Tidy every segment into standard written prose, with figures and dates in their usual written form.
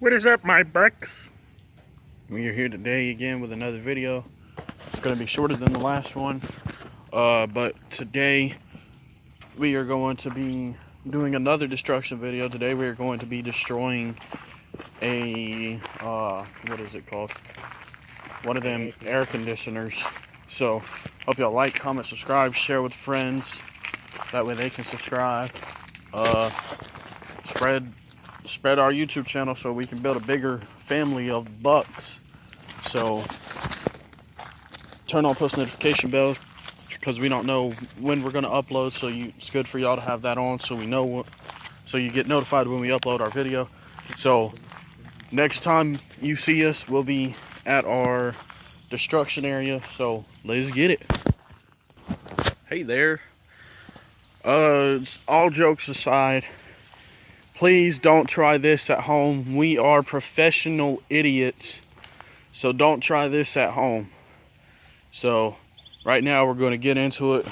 What is up, my bucks? We are here today again with another video. It's going to be shorter than the last one. But today we are going to be doing another destruction video. Today we are going to be destroying a, what is it called? One of them air conditioners. So, hope y'all like, comment, subscribe, share with friends. That way they can subscribe. Spread our YouTube channel so we can build a bigger family of bucks. So turn on post notification bells because we don't know when we're going to upload, so it's good for y'all to have that on so we know so you get notified when we upload our video. So next time you see us, we'll be at our destruction area, so let's get it. Hey there. All jokes aside, please don't try this at home. We are professional idiots, so don't try this at home. So right now we're going to get into it.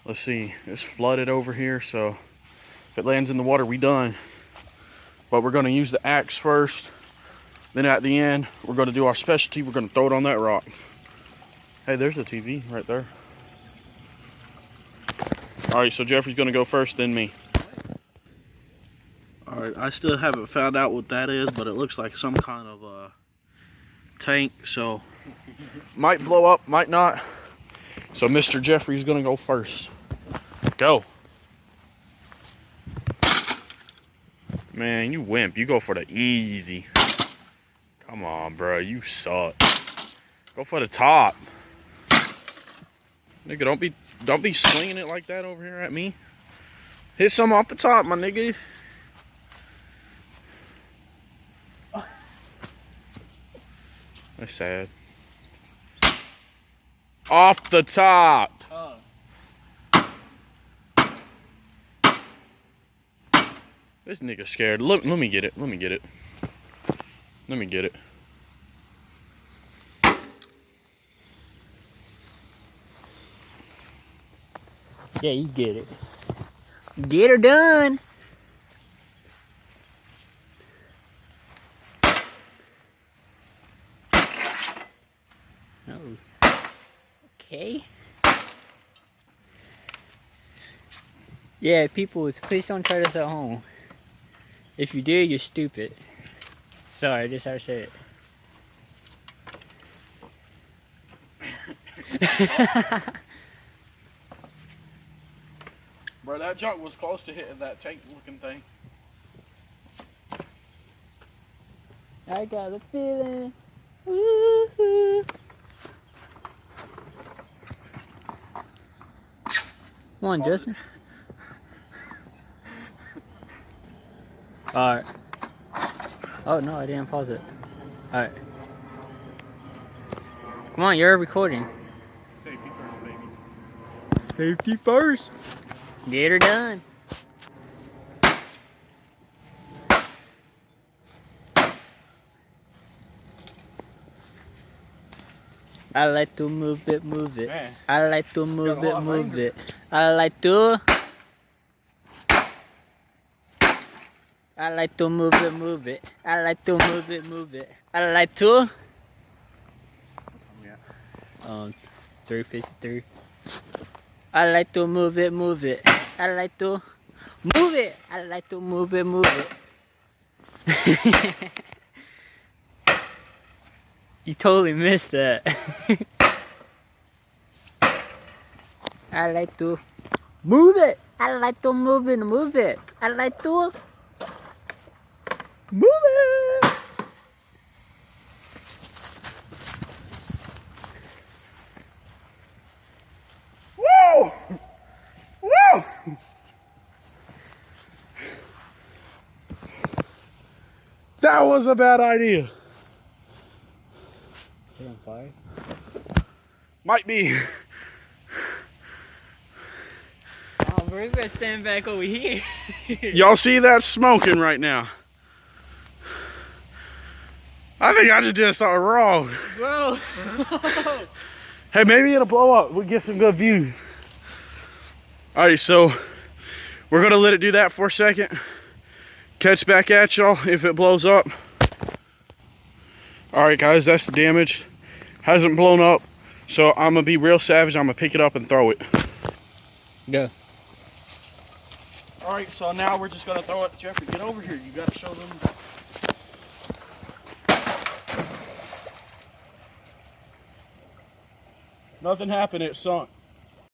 Let's see, it's flooded over here, so if it lands in the water, we done. But we're going to use the axe first. Then at the end, we're going to do our specialty. We're going to throw it on that rock. Hey, there's a TV right there. Alright, so Jeffrey's going to go first, then me. Alright, I still haven't found out what that is, but it looks like some kind of tank, so might blow up, might not. So Mr. Jeffrey's going to go first. Go. Man, you wimp. You go for the easy. Come on, bro. You suck. Go for the top. Nigga, don't be swinging it like that over here at me. Hit some off the top, my nigga. That's sad. Off the top. Oh. This nigga scared. Let me get it. Let me get it. Let me get it. Yeah, you get it. Get her done. Oh. Okay. Yeah, people, please don't try this at home. If you do, you're stupid. Sorry, I just had to say it. Bro, that junk was close to hitting that tank looking thing. I got a feeling. Woo-hoo. Come on, Justin. Alright. Oh no, I didn't pause it. Alright. Come on, you're recording. Safety first, baby. Safety first. Get her done. I like to move it, move it. Man. I like to move it, move it. I like to move it, move it. I like to move it, move it. I like to 353. I like to move it, move it. I like to move it. I like to move it, move it. You totally missed that. I like to move it. I like to move it, move it. I like to move it. Woo! Woo! That was a bad idea. Is it on fire? Might be. Oh, we're gonna stand back over here. Y'all see that smoking right now? I think I just did something wrong. Bro. Hey, maybe it'll blow up. We'll get some good views. Alright, so we're gonna let it do that for a second. catch back at y'all if it blows up. Alright guys, that's the damage. Hasn't blown up, so I'm gonna be real savage. I'm gonna pick it up and throw it. Go. Alright, so now we're just gonna throw it. Jeffrey, get over here. You gotta show them. Nothing happened, it sunk.